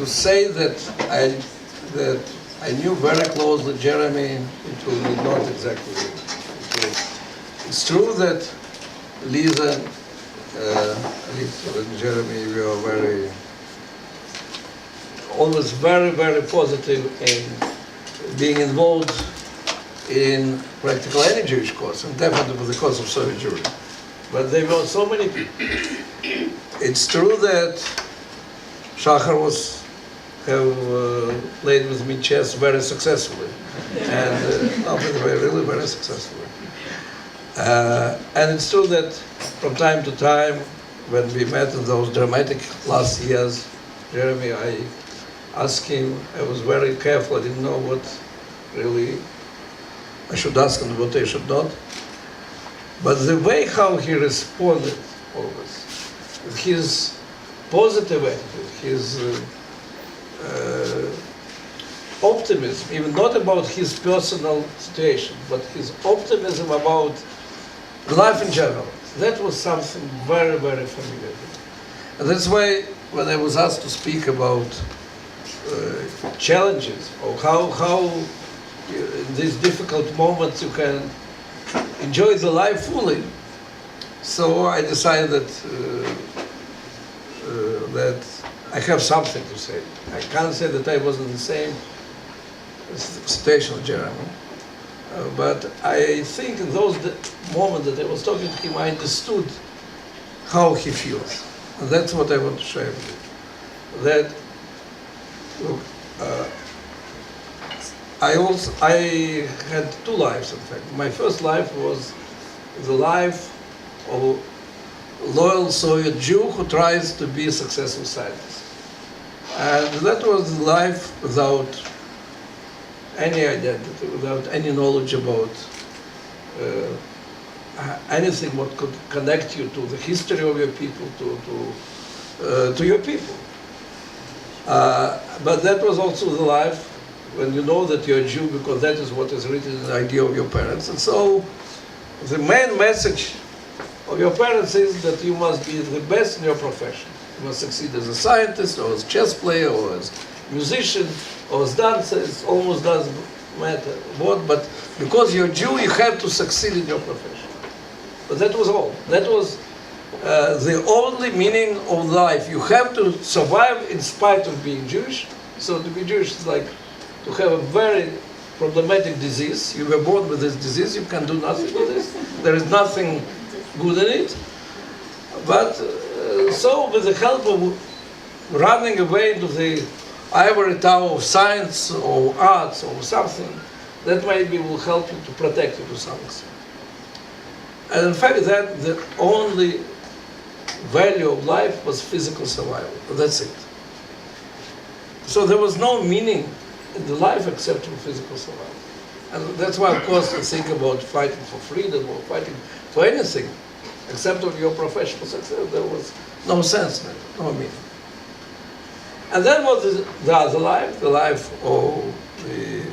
to say that I knew very closely Jeremy, it will be not exactly true. It's true that Lisa, and Jeremy, we are always very, very positive in being involved in practical any Jewish cause, and definitely with the cause of Soviet Jewry. But there were so many people. It's true that Shachar played with me chess very successfully, and by the way, really very successfully. And it's true that from time to time, when we met in those dramatic last years, Jeremy, I asked him, I was very careful, I didn't know what really I should ask and what I should not. But the way how he responded always, with his positive attitude, his optimism, even not about his personal situation, but his optimism about life in general, that was something very, very familiar. And that's why when I was asked to speak about challenges, or how in these difficult moments you can enjoy the life fully, so I decided that I have something to say. I can't say that I was in the same situation with Jeremy, but I think in those moments that I was talking to him, I understood how he feels. And that's what I want to share with you. That, look, I had two lives, in fact. My first life was the life of a loyal Soviet Jew who tries to be a successful scientist. And that was the life without any identity, without any knowledge about anything what could connect you to the history of your people, to your people. But that was also the life when you know that you're a Jew, because that is what is written in the idea of your parents. And so the main message of your parents is that you must be the best in your profession. You must succeed as a scientist, or as a chess player, or as a musician, or as a dancer. It almost doesn't matter what, but because you're a Jew, you have to succeed in your profession. But that was all. That was the only meaning of life. You have to survive in spite of being Jewish. So to be Jewish is like to have a very problematic disease. You were born with this disease, you can do nothing with this. There is nothing good in it. But so with the help of running away into the ivory tower of science or arts or something, that maybe will help you to protect you to some extent. And in fact, that the only value of life was physical survival. That's it. So there was no meaning in the life except for physical survival. And that's why, of course, to think about fighting for freedom or fighting for anything except of your professional success, there was no sense in it, no meaning. And then was the other life, the life of the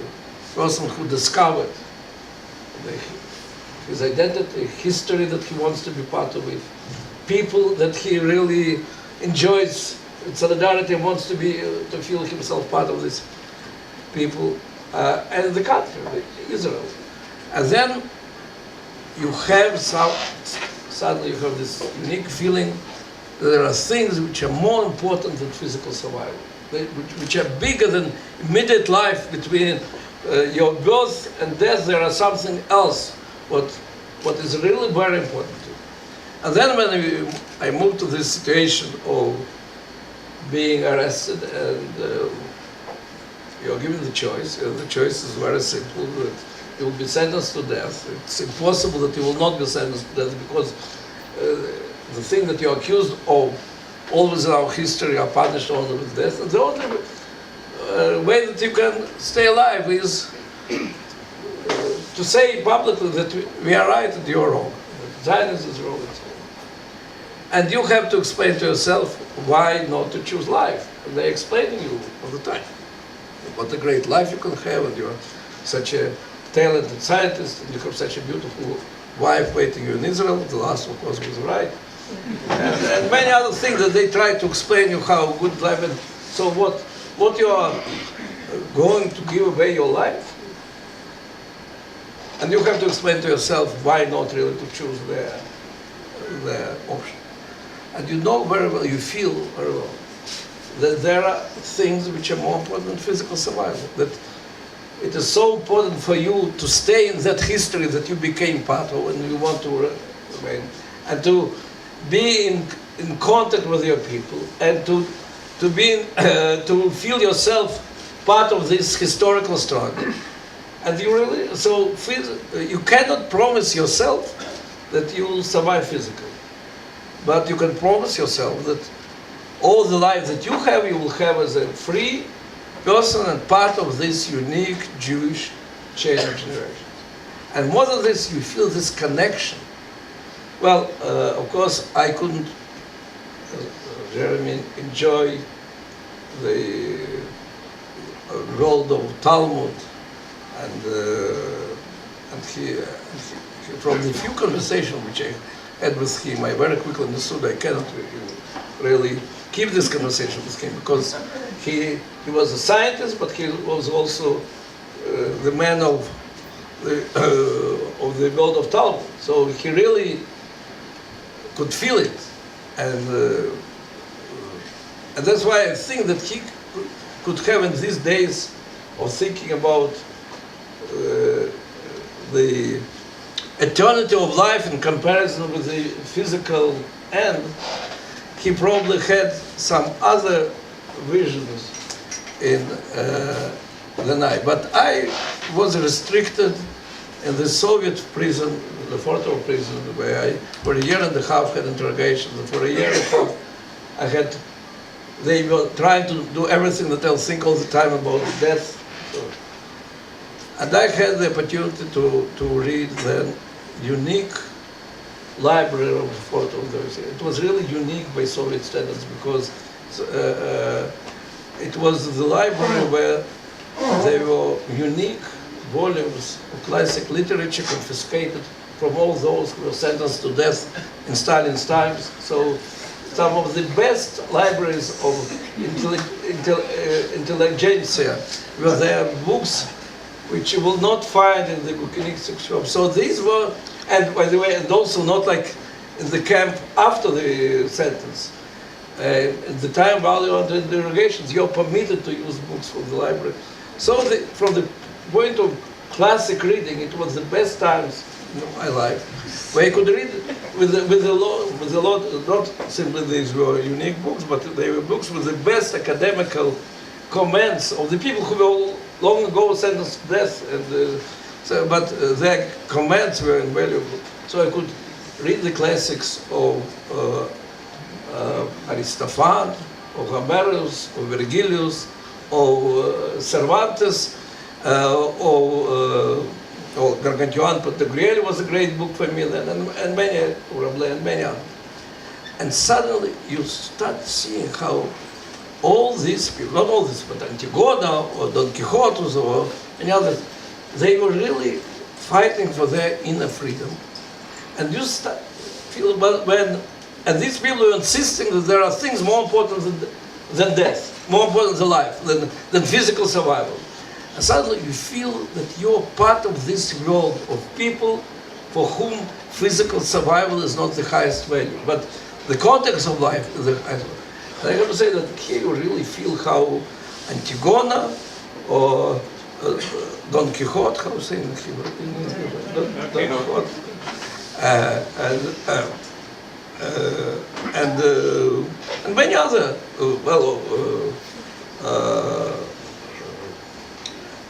person who discovered his identity, history that he wants to be part of it, people that he really enjoys solidarity and wants to feel himself part of this people, and the country, Israel. And then you have suddenly you have this unique feeling that there are things which are more important than physical survival, which are bigger than immediate life between your birth and death. There are something else, what is really very important to you. And then when I moved to this situation of being arrested and you're given the choice, the choice is very simple, that you will be sentenced to death. It's impossible that you will not be sentenced to death, because the thing that you're accused of, always in our history, are punished only with death. And the only way that you can stay alive is to say publicly that we are right and you're wrong. Zionism is wrong and so on. And you have to explain to yourself why not to choose life. And they're explaining you all the time what a great life you can have, and you're such a talented scientist, and you have such a beautiful wife waiting you in Israel. The last, of course, was right. And many other things that they try to explain you how good life is. So what what you are going to give away your life. And you have to explain to yourself why not really to choose the option. And you know very well, you feel very well, that there are things which are more important than physical survival. That it is so important for you to stay in that history that you became part of and you want to remain. And to be in contact with your people and to feel yourself part of this historical struggle. And you really, so you cannot promise yourself that you will survive physically. But you can promise yourself that all the life that you will have as a free person and part of this unique Jewish chain of generations. And more than this, you feel this connection. Well, of course, I couldn't, Jeremy, enjoy the world of Talmud, and he, from the few conversations which I had with him, I very quickly understood I cannot really keep this conversation with him, because he was a scientist, but he was also the man of the world of Talmud. So he really could feel it, and that's why I think that he could have in these days of thinking about the eternity of life in comparison with the physical end, he probably had some other visions than I. But I was restricted in the Soviet prison, the Fortov prison, where I, for a year and a half, had interrogations. And for a year and a half, they were trying to do everything that I'll think all the time about death. And I had the opportunity to read the unique library of Fortov. It was really unique by Soviet standards, because it was the library where there were unique volumes of classic literature confiscated from all those who were sentenced to death in Stalin's times. So some of the best libraries of intelligentsia were there, books which you will not find in the Bukinik shop. So these were, and by the way, and also not like in the camp after the sentence. At the time while you're under interrogations, you're permitted to use books from the library. So from the point of classic reading, it was the best times in my life, where I could read with a lot, not simply these were unique books, but they were books with the best academical comments of the people who were long ago sentenced to death, and but their comments were invaluable. So I could read the classics of Aristophanes, of Homerus, of Virgilius, of Cervantes, or Gargantuan Pantagruel was a great book for me then, and many, Rabelais and many others. And suddenly you start seeing how all these people, not all these, but Antigona or Don Quixote or any others, they were really fighting for their inner freedom. And you start feel and these people were insisting that there are things more important than death, more important than life, than physical survival. And suddenly you feel that you're part of this world of people for whom physical survival is not the highest value, but the context of life is the highest value. And I have to say that here you really feel how Antigona or Don Quixote, how to say in Hebrew? Don Quixote, and many other,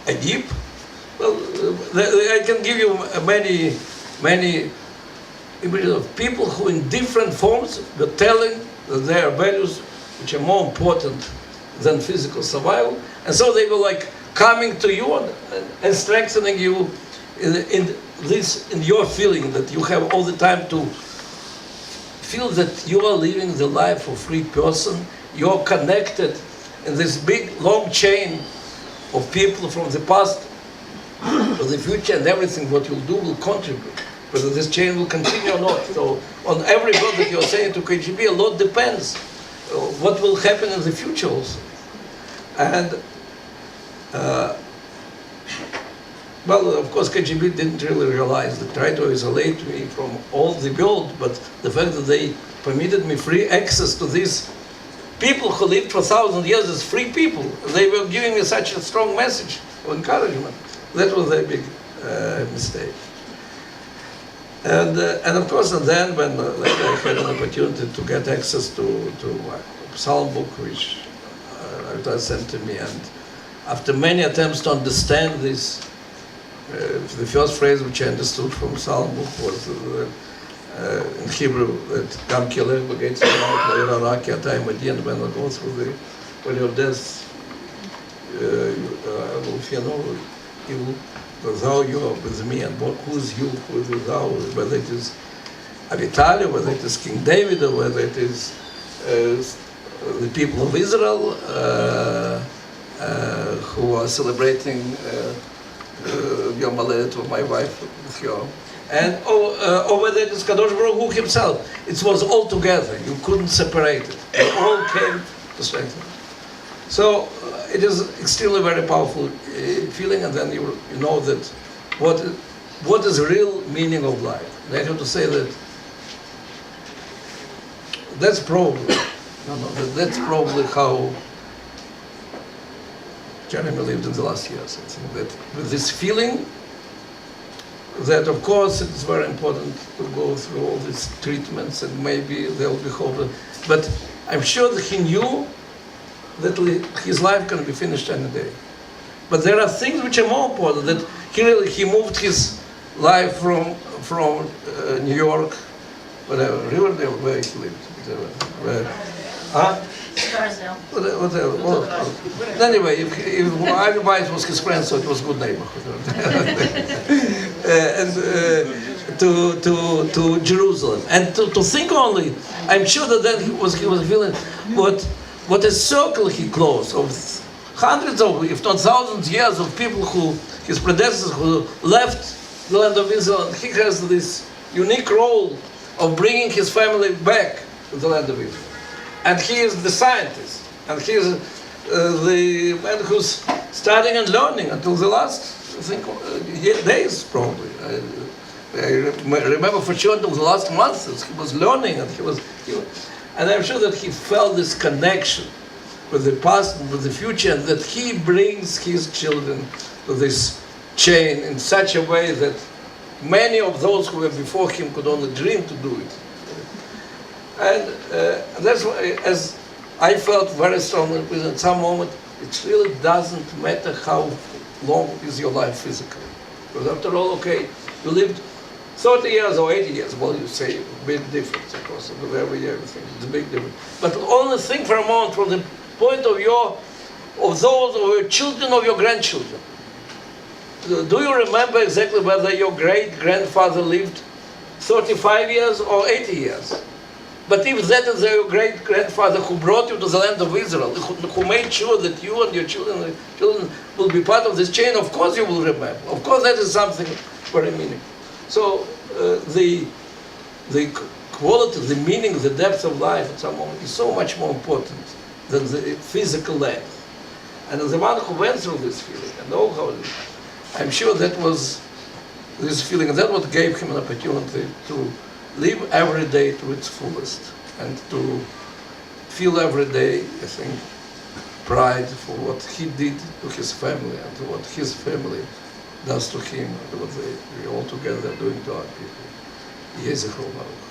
Edip. Well, I can give you many images of people who in different forms were telling that there are values which are more important than physical survival. And so they were like coming to you and strengthening you in your feeling that you have all the time to feel that you are living the life of a free person. You're connected in this big, long chain of people from the past to the future, and everything what you'll do will contribute, whether this chain will continue or not. So on every word that you're saying to KGB, a lot depends what will happen in the future also. And well, of course, KGB didn't really realize. They tried to isolate me from all the world, but the fact that they permitted me free access to these people who lived for 1,000 years as free people, they were giving me such a strong message of encouragement. That was a big mistake. And of course, and then when later I had an opportunity to get access to a psalm book, which was sent to me, and after many attempts to understand this, the first phrase which I understood from psalm book was in Hebrew, that Gam Kilech B'Gates Raki Atay Madin, when I go through the valley of death, I will fear no evil. Thou you are with me, and who is you, who is thou, whether it is Avitali, whether it is King David, or whether it is the people of Israel who are celebrating Yom Haledet of my wife with her, and or whether it is Kadosh Baruch Hu himself. It was all together. You couldn't separate it. It all came to strengthen. So it is extremely very powerful feeling, and then you know that what is the real meaning of life. And I have to say that that's probably that's probably how Jeremy lived in the last years. I think that with this feeling that, of course, it's very important to go through all these treatments, and maybe there will be hope. But I'm sure that he knew that his life can be finished any day. But there are things which are more important. That he moved his life from New York, whatever, Riverdale, where he lived, whatever. Whatever. Well, anyway, if Ivy was his friend, so it was good neighborhood. And to Jerusalem, and to think only, I'm sure that then he was feeling what a circle he closed of hundreds of, if not thousands, years of people who his predecessors who left the land of Israel. And he has this unique role of bringing his family back to the land of Israel. And he is the scientist, and he is the man who's studying and learning until the last, I think, days probably. I remember for sure until the last months he was learning, and and I'm sure that he felt this connection with the past and with the future, and that he brings his children to this chain in such a way that many of those who were before him could only dream to do it. And that's why, as I felt very strongly, at some moment, it really doesn't matter how long is your life physically. Because after all, okay, you lived 30 years or 80 years, well, you say, big difference, of course, with every year, everything, it's a big difference. But only think for a moment from the point of view of those of your children or your grandchildren. Do you remember exactly whether your great-grandfather lived 35 years or 80 years? But if that is your great-grandfather who brought you to the land of Israel, who made sure that you and your children will be part of this chain, of course you will remember. Of course that is something very meaningful. So the quality, the meaning, the depth of life at some moment is so much more important than the physical length. And the one who went through this feeling and know how, I'm sure that was this feeling, and that what gave him an opportunity to live every day to its fullest, and to feel every day, I think, pride for what he did to his family and to what his family does to him, and what we all together are doing to our people. Yeh Zichro Baruch.